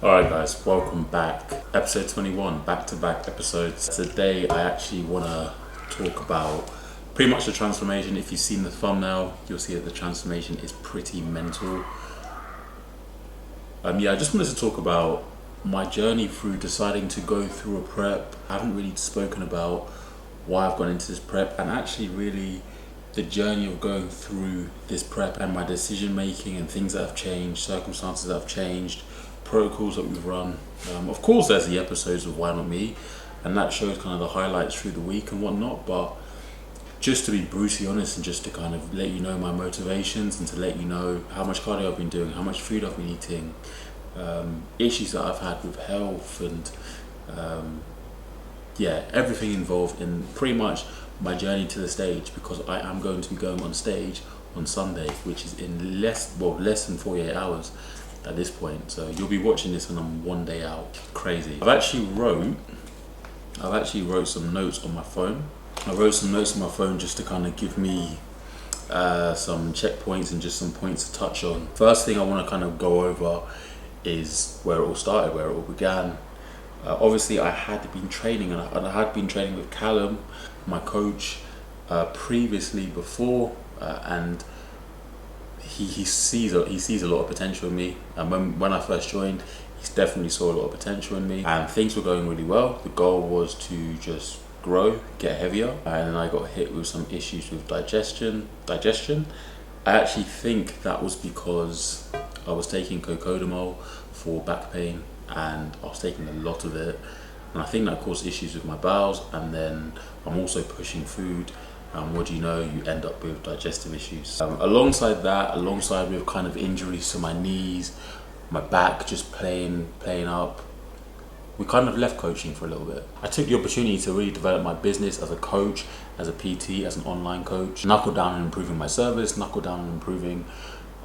Alright guys, welcome back. Episode 21, back-to-back episodes. Today I actually want to talk about pretty much the transformation. If you've seen the thumbnail, you'll see that the transformation is pretty mental. I just wanted to talk about my journey through deciding to go through a prep. I haven't really spoken about why I've gone into this prep and actually really the journey of going through this prep and my decision making and things that have changed, circumstances that have changed, protocols that we've run. Of course there's the episodes of Why Not Me, and that shows kind of the highlights through the week and whatnot, but just to be brutally honest and just to kind of let you know my motivations and to let you know how much cardio I've been doing, how much food I've been eating, issues that I've had with health and everything involved in pretty much my journey to the stage, because I am going to be going on stage on Sunday, which is in less than 48 hours at this point. So you'll be watching this when I'm one day out. Crazy. I've actually wrote some notes on my phone. I wrote some notes on my phone just to kind of give me some checkpoints and just some points to touch on. First thing I want to kind of go over is where it all started, where it all began. Obviously I had been training and I had been training with Callum, my coach, previously before, and he sees a lot of potential in me. And when I first joined, he definitely saw a lot of potential in me, and things were going really well. The goal was to just grow, get heavier, and then I got hit with some issues with digestion. I actually think that was because I was taking cocodamol for back pain, and I was taking a lot of it, and I think that caused issues with my bowels. And then I'm also pushing food, and what do you know, you end up with digestive issues. Alongside with kind of injuries to my knees, my back just playing up, we kind of left coaching for a little bit. I took the opportunity to really develop my business as a coach, as a PT, as an online coach, knuckle down on improving my service, knuckle down on improving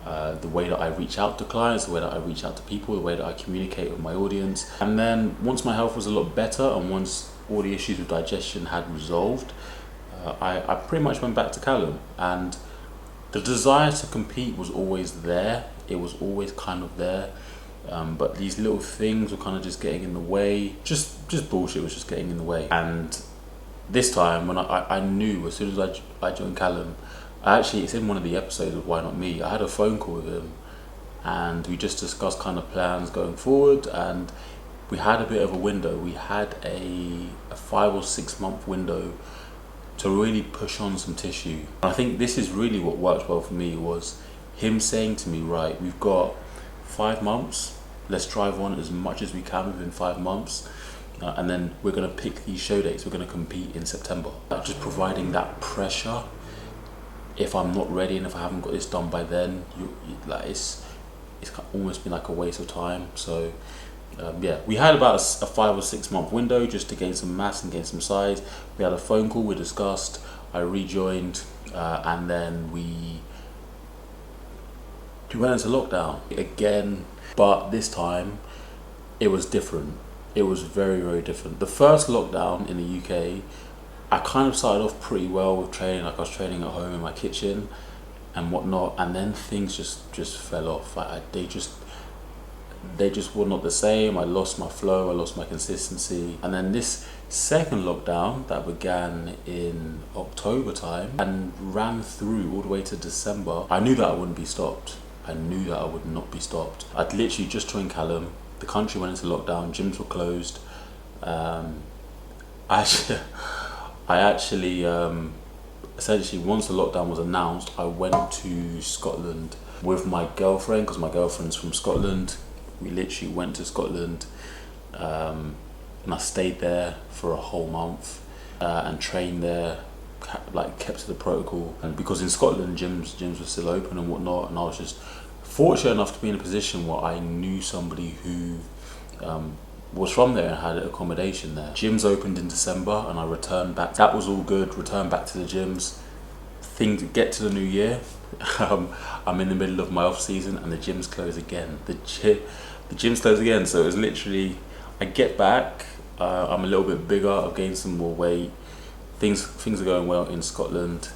the way that I reach out to clients, the way that I reach out to people, the way that I communicate with my audience. And then once my health was a lot better and once all the issues with digestion had resolved, I pretty much went back to Callum, and the desire to compete was always there. It was always kind of there, but these little things were kind of just getting in the way. Just bullshit was just getting in the way. And this time, when I knew as soon as I joined Callum, it's in one of the episodes of Why Not Me, I had a phone call with him, and we just discussed kind of plans going forward, and we had a bit of a window. We had a 5 or 6 month window to really push on some tissue. And I think this is really what worked well for me, was him saying to me, right, we've got 5 months, let's drive on as much as we can within 5 months, and then we're going to pick these show dates, we're going to compete in September. Just providing that pressure. If I'm not ready and if I haven't got this done by then, it's almost been like a waste of time. So we had about a 5 or 6 month window just to gain some mass and gain some size. We had a phone call, we discussed, I rejoined, and then we went into lockdown again. But this time it was different. It was very, very different. The first lockdown in the UK, I kind of started off pretty well with training. Like I was training at home in my kitchen and whatnot, and then things just fell off. They just were not the same. I lost my flow, I lost my consistency. And then this second lockdown that began in October time and ran through all the way to December, I knew that I wouldn't be stopped. I knew that I would not be stopped. I'd literally just joined Callum, the country went into lockdown, gyms were closed. I actually, essentially, once the lockdown was announced, I went to Scotland with my girlfriend, because my girlfriend's from Scotland. We literally went to Scotland, and I stayed there for a whole month and trained there, kept to the protocol. And because in Scotland, gyms were still open and whatnot, and I was just fortunate enough to be in a position where I knew somebody who was from there and had accommodation there. Gyms opened in December and I returned back. That was all good, returned back to the gyms. Things get to the new year, I'm in the middle of my off season and the gyms close again. The gyms close again, so it was literally, I get back, I'm a little bit bigger, I've gained some more weight, things are going well in Scotland,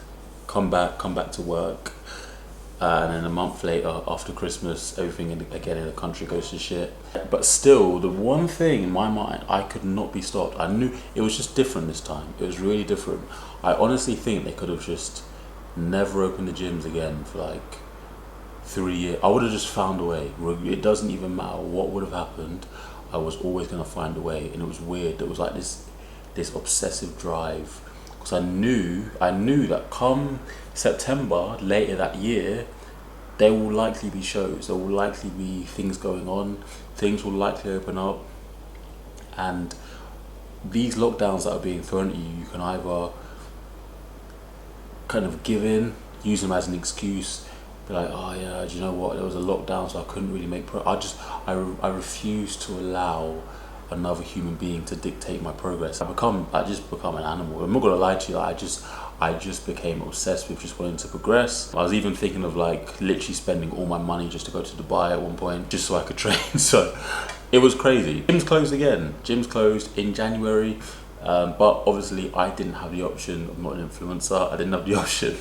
come back to work, and then a month later after Christmas, everything again in the country goes to shit. But still, the one thing in my mind, I could not be stopped. I knew it was just different this time. It was really different. I honestly think they could have just never opened the gyms again for like 3 years. I would have just found a way. It doesn't even matter what would have happened. I was always going to find a way. And it was weird. It was like this obsessive drive. Because I knew that come September, later that year, there will likely be shows. There will likely be things going on. Things will likely open up. And these lockdowns that are being thrown at you, you can either kind of give in, use them as an excuse, be like, oh yeah, do you know what, there was a lockdown so I couldn't really make progress. I refuse to allow another human being to dictate my progress. I just become an animal. I'm not gonna lie to you, I just became obsessed with just wanting to progress. I was even thinking of like literally spending all my money just to go to Dubai at one point, just so I could train. So it was crazy. Gyms closed again. Gyms closed in January. But obviously I didn't have the option. I'm not an influencer. I didn't have the option.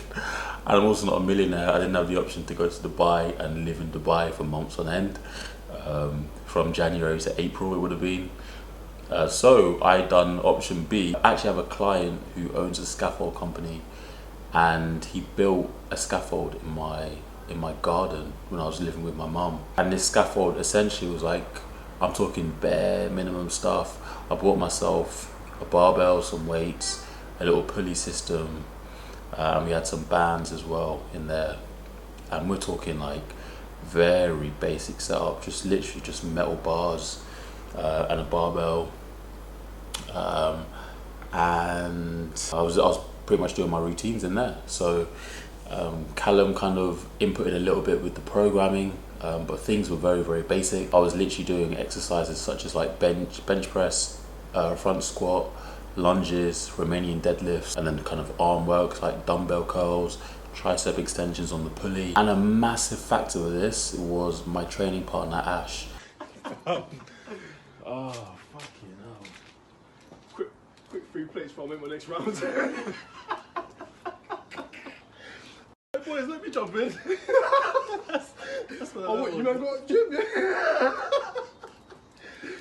And I'm also not a millionaire. I didn't have the option to go to Dubai and live in Dubai for months on end. From January to April it would have been. So I done option B. I actually have a client who owns a scaffold company, and he built a scaffold in my garden when I was living with my mum. And this scaffold essentially was like, I'm talking bare minimum stuff. I bought myself a barbell, some weights, a little pulley system, and we had some bands as well in there. And we're talking like very basic setup, just literally just metal bars and a barbell. And I was pretty much doing my routines in there. So Callum kind of inputted a little bit with the programming, but things were very, very basic. I was literally doing exercises such as like bench press, front squat, lunges, Romanian deadlifts, and then kind of arm work like dumbbell curls, tricep extensions on the pulley. And a massive factor of this was my training partner Ash. Oh, fucking hell. Quick 3 plates for my next round. Boys, let me jump in. What, you man got a gym, yeah?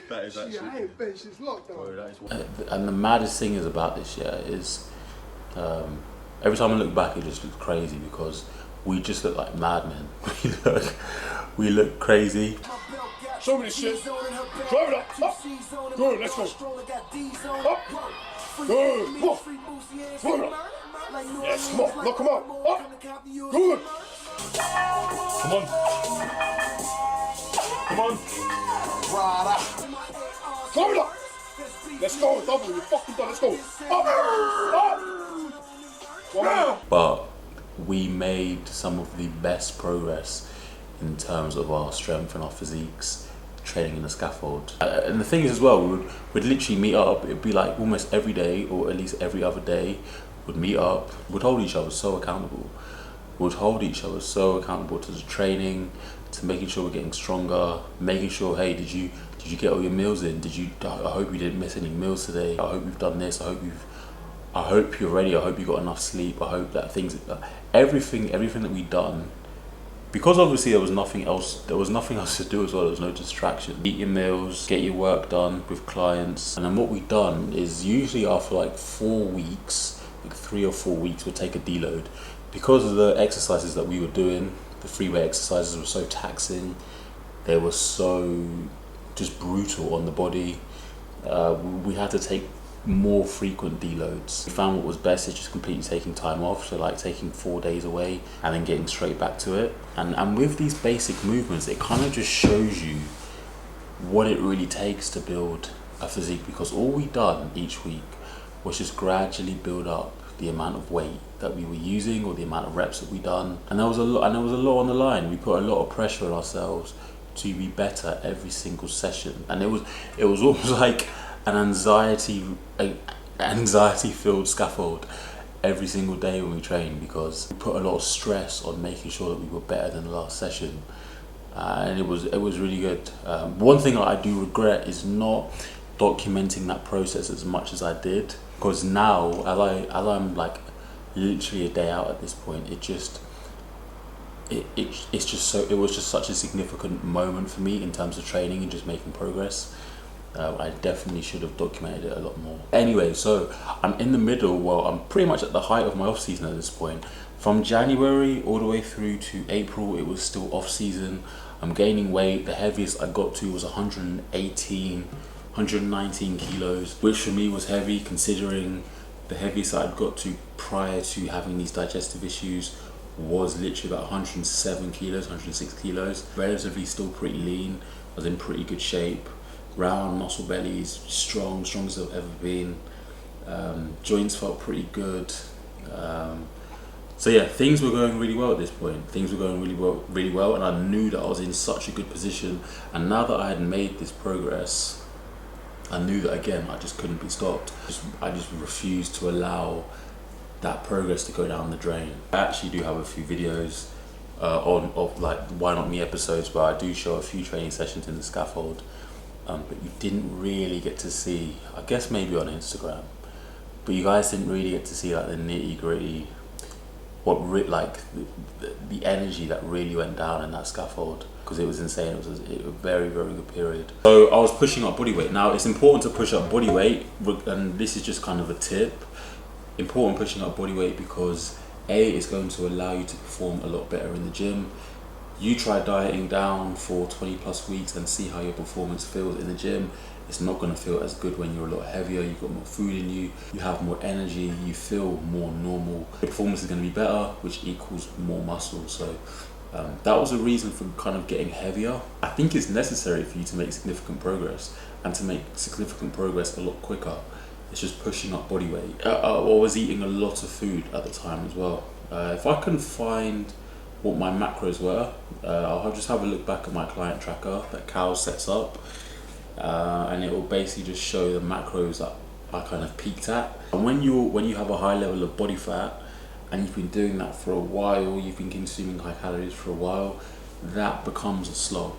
That is actually... I ain't bench this lockdown. And the maddest thing is about this, is every time I look back it just looks crazy because we just look like madmen. We look crazy. Show me this shit. Drive it up. Up. Good, let's go. Up. Good. Come on. Come on. Yes, come on. No, come on. Up. Good. Come on. Come on. Drive it up. Let's go. Double. You're fucking done. Let's go. Up. Up. One more. But we made some of the best progress in terms of our strength and our physiques training in the scaffold. And the thing is as well, we'd literally meet up. It'd be like almost every day or at least every other day we'd meet up. We'd hold each other so accountable. We'd hold each other so accountable to the training, to making sure we're getting stronger, making sure, hey, did you get all your meals in? I hope you didn't miss any meals today. I hope you've done this. I hope you're ready. I hope you got enough sleep. I hope that everything that we've done, because obviously there was nothing else to do as well. There was no distraction. Eat your meals, get your work done with clients. And then what we've done is usually after like 4 weeks, like 3 or 4 weeks, we'll take a deload. Because of the exercises that we were doing, the freeway exercises were so taxing. They were so just brutal on the body. We had to take more frequent deloads. We found what was best is just completely taking time off, so like taking 4 days away and then getting straight back to it. And with these basic movements, it kind of just shows you what it really takes to build a physique, because all we done each week was just gradually build up the amount of weight that we were using or the amount of reps that we done. And there was a lot on the line. We put a lot of pressure on ourselves to be better every single session. And it was almost like an anxiety filled scaffold every single day when we trained, because we put a lot of stress on making sure that we were better than the last session, and it was really good. One thing that I do regret is not documenting that process as much as I did, because now as I'm like literally a day out at this point, it's just so, it was just such a significant moment for me in terms of training and just making progress. I definitely should have documented it a lot more. Anyway, so I'm in the middle, well, I'm pretty much at the height of my off season at this point. From January all the way through to April, it was still off season. I'm gaining weight. The heaviest I got to was 119 kilos, which for me was heavy considering the heaviest I'd got to prior to having these digestive issues was literally about 107 kilos, 106 kilos. Relatively still pretty lean. I was in pretty good shape. Round muscle bellies, strong as I've ever been. Joints felt pretty good. So yeah, things were going really well at this point. Things were going really well, and I knew that I was in such a good position. And now that I had made this progress, I knew that again I just couldn't be stopped. I just refused to allow that progress to go down the drain. I actually do have a few videos of like Why Not Me episodes where I do show a few training sessions in the scaffold. But you didn't really get to see, I guess maybe on Instagram, but you guys didn't really get to see like the nitty gritty, the energy that really went down in that scaffold, because it was insane. It was a very, very good period. So I was pushing up body weight. Now it's important to push up body weight, and this is just kind of a tip. Important pushing up body weight because A, it's going to allow you to perform a lot better in the gym. You try dieting down for 20 plus weeks and see how your performance feels in the gym. It's not going to feel as good when you're a lot heavier, you've got more food in you, you have more energy, you feel more normal. Your performance is going to be better, which equals more muscle. So that was a reason for kind of getting heavier. I think it's necessary for you to make significant progress, and to make significant progress a lot quicker. It's just pushing up body weight. I was eating a lot of food at the time as well. If I can find what my macros were, I'll just have a look back at my client tracker that Cal sets up, and it will basically just show the macros that I kind of peaked at. And when you have a high level of body fat and you've been doing that for a while, you've been consuming high calories for a while, that becomes a slog.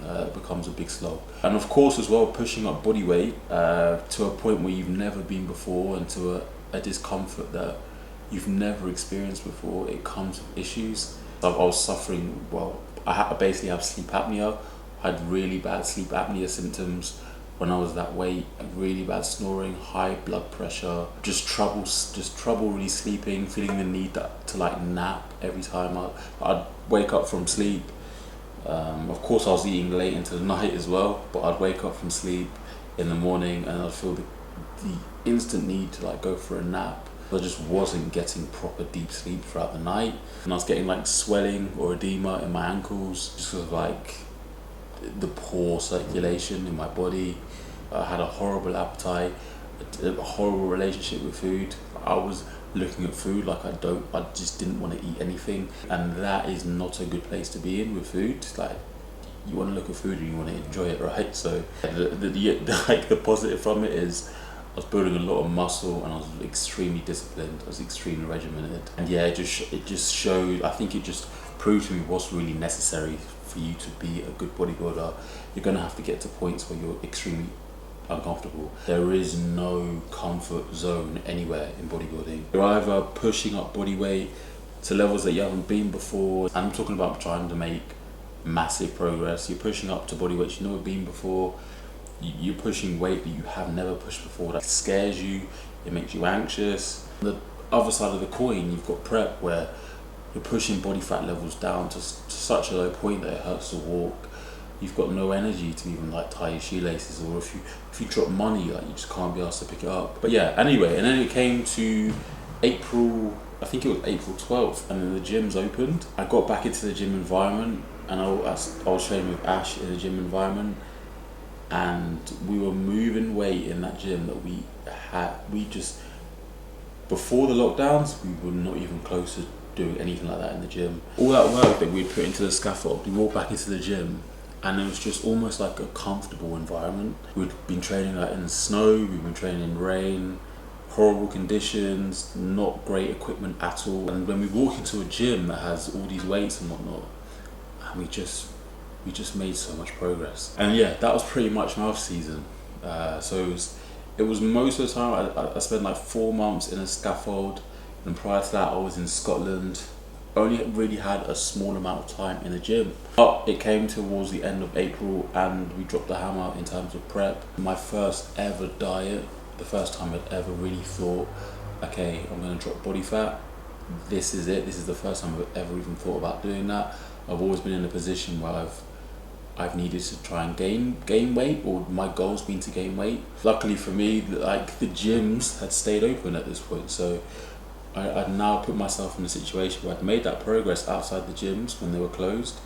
It becomes a big slog. And of course as well, pushing up body weight to a point where you've never been before, and to a discomfort that you've never experienced before, it comes with issues. I was suffering, I basically have sleep apnea. I had really bad sleep apnea symptoms when I was that weight, really bad snoring, high blood pressure, just trouble really sleeping, feeling the need to like nap every time I'd wake up from sleep. Of course I was eating late into the night as well, but I'd wake up from sleep in the morning and I'd feel the instant need to like go for a nap. I just wasn't getting proper deep sleep throughout the night, and I was getting like swelling or edema in my ankles just because of like the poor circulation in my body. I had a horrible appetite, a horrible relationship with food. I was looking at food like I just didn't want to eat anything, and that is not a good place to be in with food. It's like you want to look at food and you want to enjoy it, right? So the positive from it is I was building a lot of muscle and I was extremely disciplined. I was extremely regimented, and yeah, it just showed. I think it just proved to me what's really necessary for you to be a good bodybuilder. You're gonna have to get to points where you're extremely uncomfortable. There is no comfort zone anywhere in bodybuilding. You're either pushing up body weight to levels that you haven't been before, and I'm talking about trying to make massive progress. You're pushing up to body weights you've never been before. You're pushing weight that you have never pushed before. That scares you, it makes you anxious. On the other side of the coin, you've got prep, where you're pushing body fat levels down to such a low point that it hurts to walk. You've got no energy to even like tie your shoelaces, or if you drop money, like you just can't be asked to pick it up. But yeah, anyway, and then it came to April, I think it was April 12th, and then the gyms opened. I got back into the gym environment, and I was training with Ash in the gym environment, and we were moving weight in that gym that we just, before the lockdowns, we were not even close to doing anything like that in the gym. All that work that we'd put into the scaffold, we walked back into the gym, and it was just almost like a comfortable environment. We'd been training like in the snow, we'd been training in rain, horrible conditions, not great equipment at all. And when we walk into a gym that has all these weights and whatnot, and we just made so much progress. And yeah, that was pretty much my off season. So it was most of the time I spent like 4 months in a scaffold, and prior to that I was in Scotland only really had a small amount of time in the gym. But it came towards the end of April and we dropped the hammer in terms of prep. My first ever diet, the first time I'd ever really thought, okay, I'm going to drop body fat. This is it. This is the first time I've ever even thought about doing that. I've always been in a position where I've needed to try and gain weight, or my goal's been to gain weight. Luckily for me, like the gyms had stayed open at this point, so I'd now put myself in a situation where I'd made that progress outside the gyms when they were closed,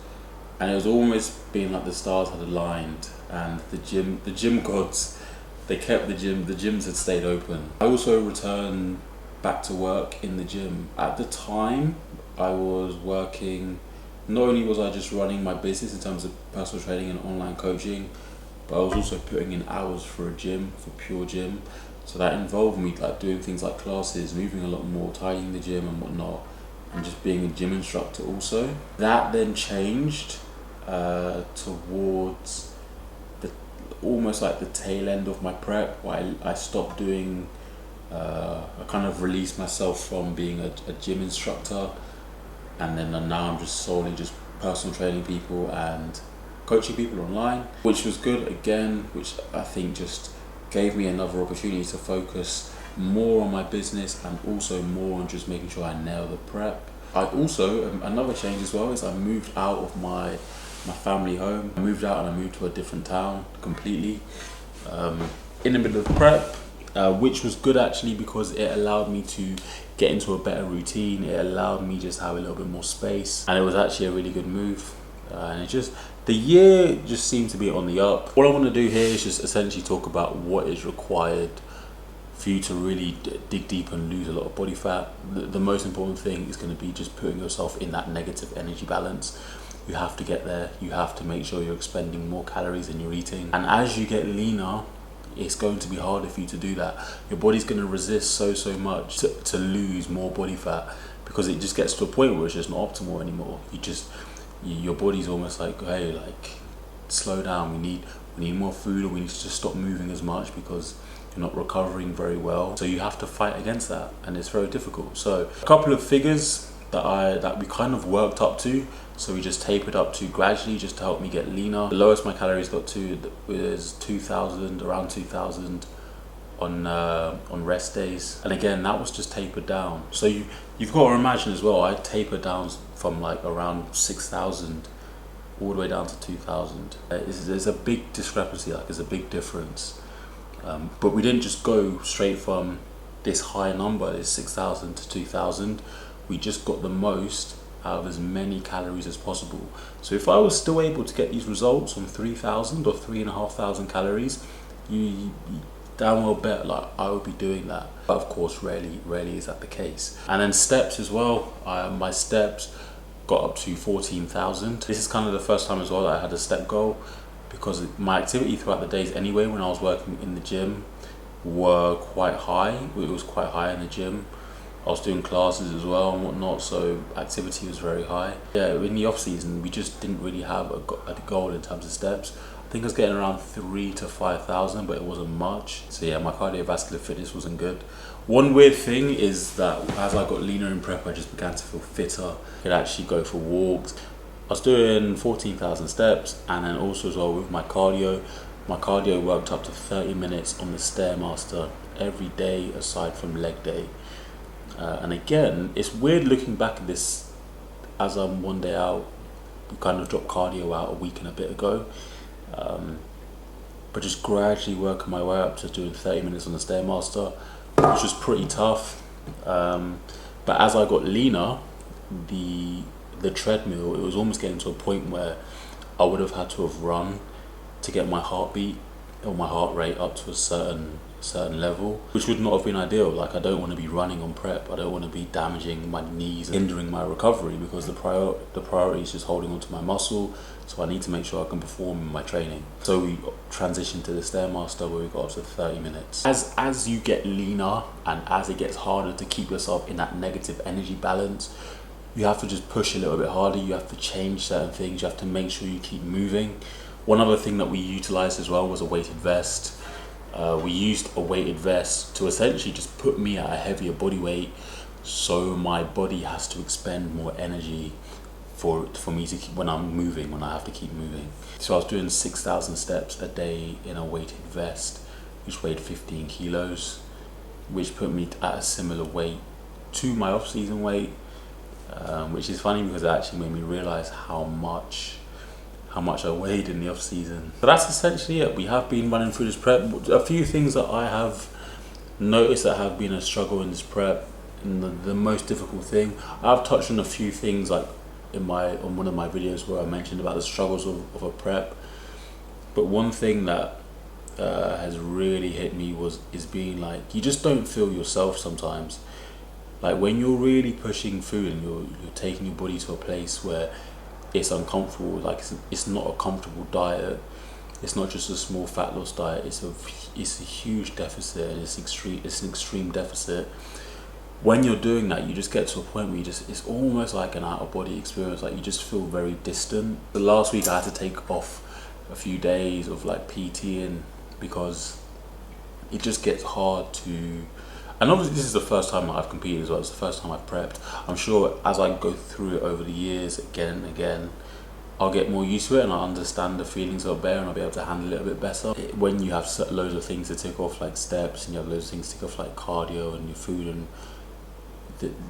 and it was almost being like the stars had aligned, and the gym gods, they kept the gyms had stayed open. I also returned back to work in the gym. At the time, I was working. Not only was I just running my business in terms of personal training and online coaching, but I was also putting in hours for a gym, for Pure Gym. So that involved me like doing things like classes, moving a lot more, tidying the gym and whatnot, and just being a gym instructor also. That then changed towards almost like the tail end of my prep, where I stopped doing, I kind of released myself from being a gym instructor, and then now I'm just solely just personal training people and coaching people online, which was good again, which I think just gave me another opportunity to focus more on my business and also more on just making sure I nail the prep. I also, another change as well is I moved out of my family home. I moved out and I moved to a different town completely in the middle of prep, which was good actually because it allowed me to get into a better routine. It allowed me just to have a little bit more space, and it was actually a really good move. And the year just seemed to be on the up. What I want to do here is just essentially talk about what is required for you to really dig deep and lose a lot of body fat. The most important thing is going to be just putting yourself in that negative energy balance. You have to get there. You have to make sure you're expending more calories than you're eating. And as you get leaner, it's going to be harder for you to do that. Your body's going to resist so much to lose more body fat, because it just gets to a point where it's just not optimal anymore. Your body's almost like, hey, like slow down. We need more food, or we need to just stop moving as much because you're not recovering very well. So you have to fight against that, and it's very difficult. So a couple of figures that we kind of worked up to. So we just tapered up to gradually just to help me get leaner. The lowest my calories got to was 2,000, around 2,000 on rest days. And again, that was just tapered down. So you've got to imagine as well, I tapered down from like around 6,000 all the way down to 2,000. There's a big discrepancy, like there's a big difference. But we didn't just go straight from this high number, this 6,000 to 2,000. We just got the most out of as many calories as possible. So if I was still able to get these results on 3,000 or 3,500 calories, you damn well bet like I would be doing that. But of course, rarely is that the case. And then steps as well. My steps got up to 14,000. This is kind of the first time as well that I had a step goal, because my activity throughout the days anyway when I was working in the gym were quite high. It was quite high in the gym. I was doing classes as well and whatnot, so activity was very high. Yeah, in the off season, we just didn't really have a goal in terms of steps. I think I was getting around 3,000 to 5,000, but it wasn't much. So yeah, my cardiovascular fitness wasn't good. One weird thing is that as I got leaner in prep, I just began to feel fitter. I could actually go for walks. I was doing 14,000 steps, and then also as well with my cardio worked up to 30 minutes on the Stairmaster every day aside from leg day. And again, it's weird looking back at this as I'm one day out. We kind of dropped cardio out a week and a bit ago, but just gradually working my way up to doing 30 minutes on the Stairmaster, which was pretty tough. But as I got leaner, the treadmill, it was almost getting to a point where I would have had to have run to get my heartbeat or my heart rate up to a certain level, which would not have been ideal. Like, I don't want to be running on prep. I don't want to be damaging my knees and hindering my recovery, because the priority is just holding onto my muscle. So I need to make sure I can perform in my training. So we transitioned to the Stairmaster where we got up to 30 minutes. As you get leaner and as it gets harder to keep yourself in that negative energy balance, you have to just push a little bit harder. You have to change certain things. You have to make sure you keep moving. One other thing that we utilized as well was a weighted vest. We used a weighted vest to essentially just put me at a heavier body weight so my body has to expend more energy for me to keep, when I'm moving, when I have to keep moving. So I was doing 6,000 steps a day in a weighted vest, which weighed 15 kilos, which put me at a similar weight to my off-season weight, which is funny because it actually made me realize how much I weighed in the off-season. So that's essentially it. We have been running through this prep. A few things that I have noticed that have been a struggle in this prep, and the most difficult thing, I've touched on a few things like on one of my videos where I mentioned about the struggles of a prep, but one thing that has really hit me is being like, you just don't feel yourself sometimes. Like when you're really pushing food and you're taking your body to a place where it's uncomfortable, like it's not a comfortable diet, it's not just a small fat loss diet, it's a huge deficit, and it's an extreme deficit. When you're doing that, you just get to a point where it's almost like an out of body experience, like you just feel very distant. The last week I had to take off a few days of like PTing because it just gets hard to, and obviously this is the first time I've competed as well, it's the first time I've prepped. I'm sure as I go through it over the years again and again, I'll get more used to it and I'll understand the feelings of bear and I'll be able to handle it a bit better. When you have loads of things to tick off like steps and you have loads of things to tick off like cardio and your food, and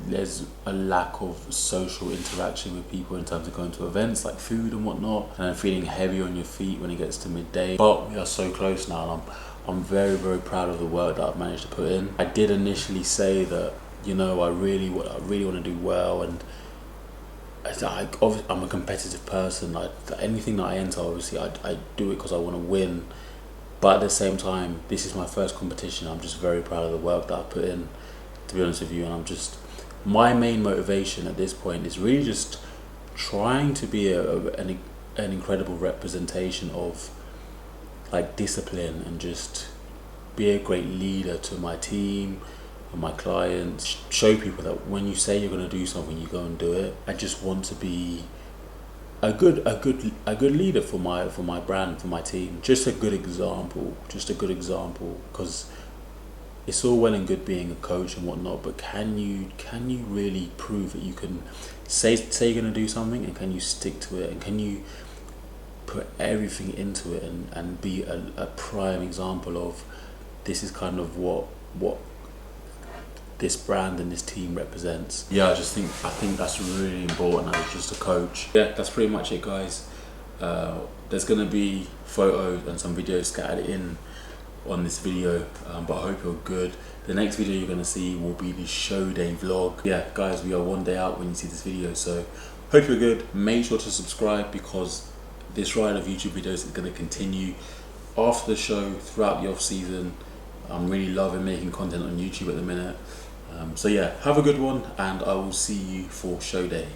there's a lack of social interaction with people in terms of going to events like food and whatnot, and feeling heavy on your feet when it gets to midday. But we are so close now, and I'm very, very proud of the work that I've managed to put in. I did initially say that, you know, I really want to do well, and I'm a competitive person. Anything that I enter, obviously I do it because I want to win, but at the same time, this is my first competition. I'm just very proud of the work that I put in, to be honest with you, and my main motivation at this point is really just trying to be an incredible representation of like discipline, and just be a great leader to my team and my clients. Show people that when you say you're going to do something, you go and do it. I just want to be a good leader for my brand, for my team. Just a good example, because it's all well and good being a coach and whatnot, but can you really prove that you can say you're going to do something, and can you stick to it, and can you put everything into it and be a prime example of this is kind of what this brand and this team represents. Yeah, I think that's really important as just a coach. Yeah, that's pretty much it, guys. There's going to be photos and some videos scattered in on this video, but I hope you're good. The next video you're going to see will be the show day vlog. Yeah guys, we are one day out when you see this video, so hope you're good. Make sure to subscribe, because this ride of YouTube videos is going to continue after the show, throughout the off season. I'm really loving making content on YouTube at the minute, so yeah, have a good one, and I will see you for show day.